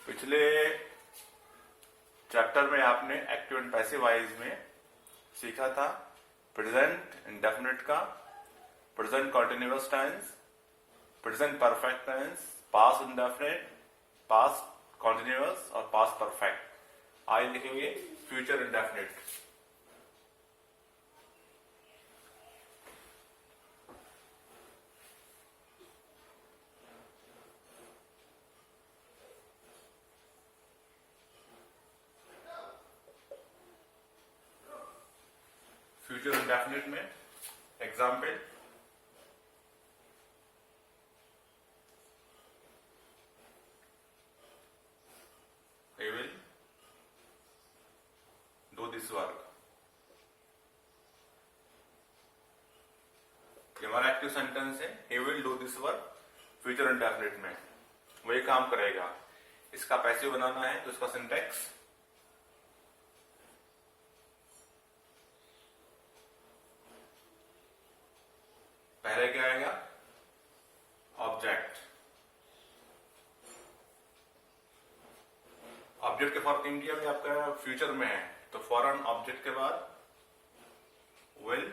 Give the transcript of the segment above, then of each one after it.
पिछले चैप्टर में आपने एक्टिव एंड पैसिव वॉइस में सीखा था प्रेजेंट इंडेफिनिट का, present continuous tense, present perfect tense, past indefinite, past continuous और पास्ट परफेक्ट। आज लिखेंगे फ्यूचर इंडेफिनिट। फ्यूचर इंडेफिनिट में example, he will do this work। ये हमारा एक्टिव सेंटेंस है, he will do this work। Future indefinite में वही काम करेगा। इसका पैसिव बनाना है तो इसका सिंटेक्स पहले क्या आएगा, ऑब्जेक्ट। ऑब्जेक्ट के फॉर इंडिया में आपका फ्यूचर में है तो फॉरन ऑब्जेक्ट के बाद विल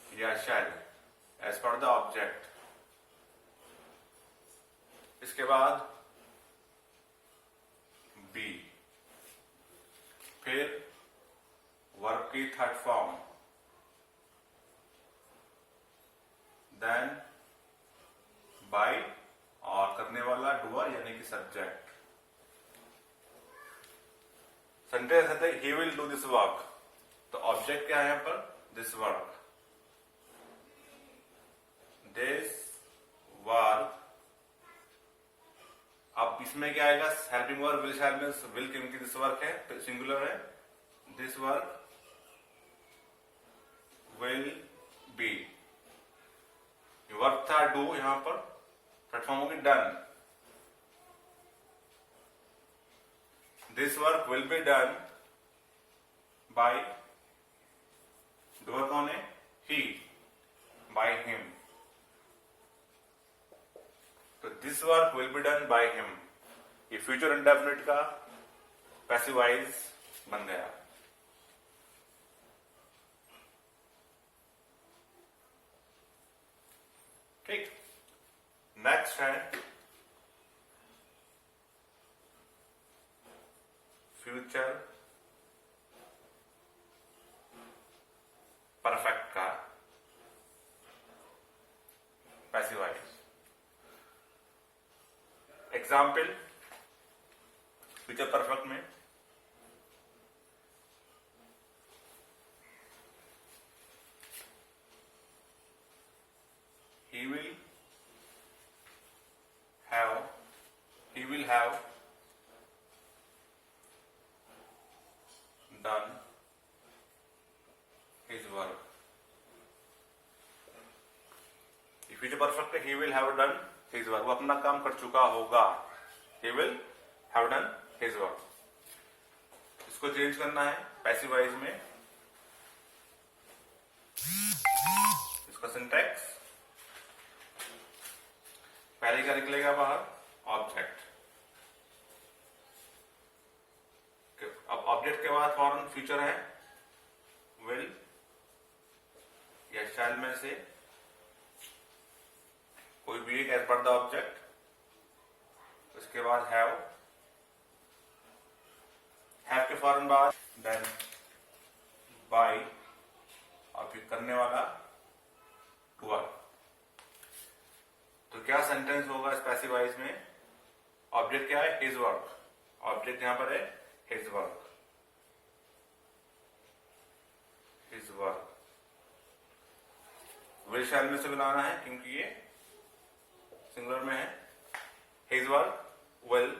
या शैल एज पर द ऑब्जेक्ट। इसके बाद बी, फिर वर्ब की थर्ड फॉर्म, देन बाय और करने वाला डूअर यानी कि सब्जेक्ट। सेंटेंस है he will do this work, तो ऑब्जेक्ट क्या है यहां पर, दिस वर्क। दिस वर्क, अब इसमें क्या आएगा, helping verb will shell means will, क्योंकि दिस वर्क है तो सिंगुलर है। This work will be, work था डू, यहां पर प्लेटफॉर्म होगी done. This work will be done bye, doer कौन है, ही, बाय हिम। तो this work will be done by him, ये फ्यूचर इंडेफिनिट का पैसिव वॉइस बन गया। ठीक, नेक्स्ट है फ्यूचर परफेक्ट का passive voice. Example future perfect में he will have done his work। Future perfect है, he will have done his work, वो अपना काम कर चुका होगा। he will have done his work। इसको चेंज करना है पैसिव वॉइस में, इसका सिंटैक्स पहले क्या निकलेगा बाहर, ऑब्जेक्ट। अब ऑब्जेक्ट के बाद फॉरन फ्यूचर है विल या शैल में से कोई भी एक एज पर द ऑब्जेक्ट। उसके बाद हैव के फॉरन बाद देन बाय और फिर करने वाला डूअर। तो क्या सेंटेंस होगा इस पैसिव वॉइस में, ऑब्जेक्ट क्या है, हिज वर्क, ऑब्जेक्ट यहां पर है his work, his work. Will shall में से बनाना है क्योंकि ये सिंगुलर में है। His work will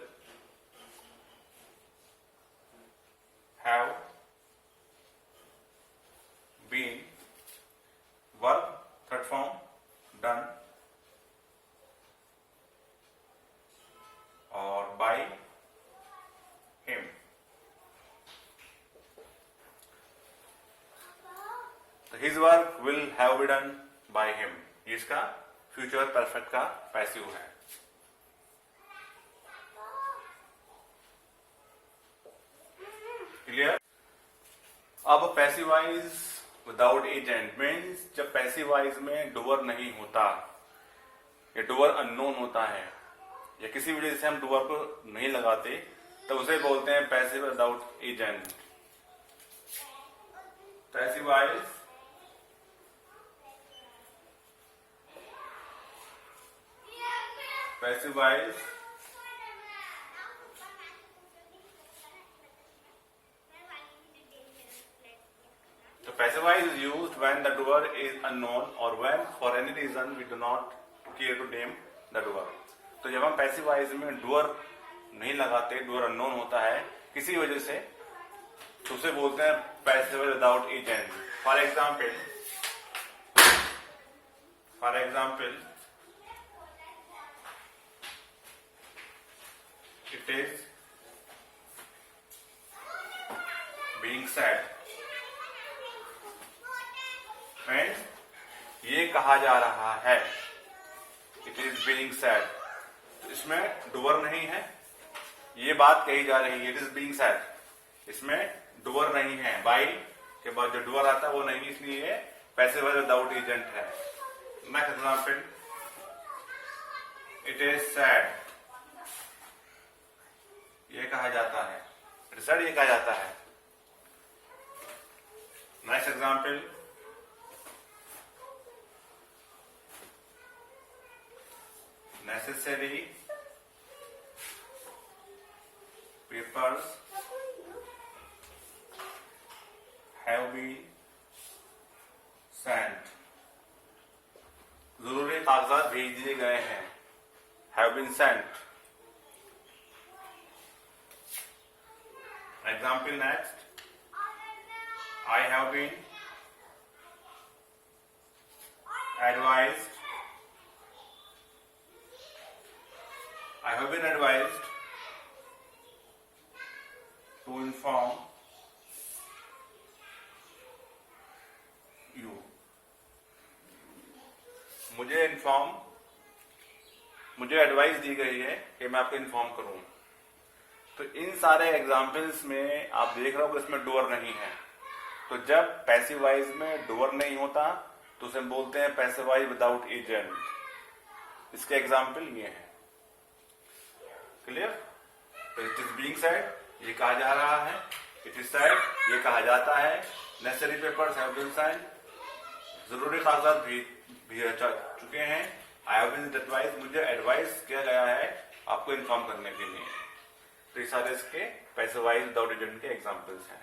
have been, work third form done और बाय हिम। तो his work will have be done by him, ये इसका फ्यूचर परफेक्ट का पैसिव है। अब passive voice without agent means जब पैसिव वॉइस में डूअर नहीं होता या डूअर अननोन होता है या किसी वजह से हम डूअर को नहीं लगाते तो उसे बोलते हैं passive without agent. Passive voice so passive voice is used when the doer is unknown or when for any reason we do not care to name the doer। तो जब हम पैसिव वॉइस में डूअर नहीं लगाते, doer unknown होता है किसी वजह से, तो उसे बोलते हैं passive without agent. For example it is being said and ये कहा जा रहा है, it is being said, इसमें डूअर नहीं है, ये बात कही जा रही है, it is being said, इसमें डूअर नहीं है, बाई के बाद जो डूअर आता है वो नहीं, इसलिए ये पैसिव विदाउट एजेंट है। Next example, it is said, ये कहा जाता है, रिसर्च ये कहा जाता है। Next example, necessary papers have been sent, जरूरी कागजात भेज दिए गए हैं, have been sent. Example next, I have been advised to inform you। मुझे एडवाइस दी गई है कि मैं आपको इन्फॉर्म करूं। तो इन सारे एग्जाम्पल्स में आप देख रहे हो कि इसमें डूअर नहीं है। तो जब पैसिव वॉइस में डूअर नहीं होता तो उसे बोलते हैं पैसिव वॉइस विदाउट एजेंट। इसके एग्जाम्पल ये हैं, क्लियर। तो इट इज बीइंग सेड, ये कहा जा रहा है, इट इज सेड, ये कहा जाता है, necessary papers have been signed, जरूरी कागजात भेज चुके हैं, आई हैव बीन एडवाइज्ड, मुझे एडवाइस किया गया है आपको इन्फॉर्म करने के लिए। तो ये सारे इसके पैसिव वॉइस विदाउट एजेंट के एग्जाम्पल्स हैं।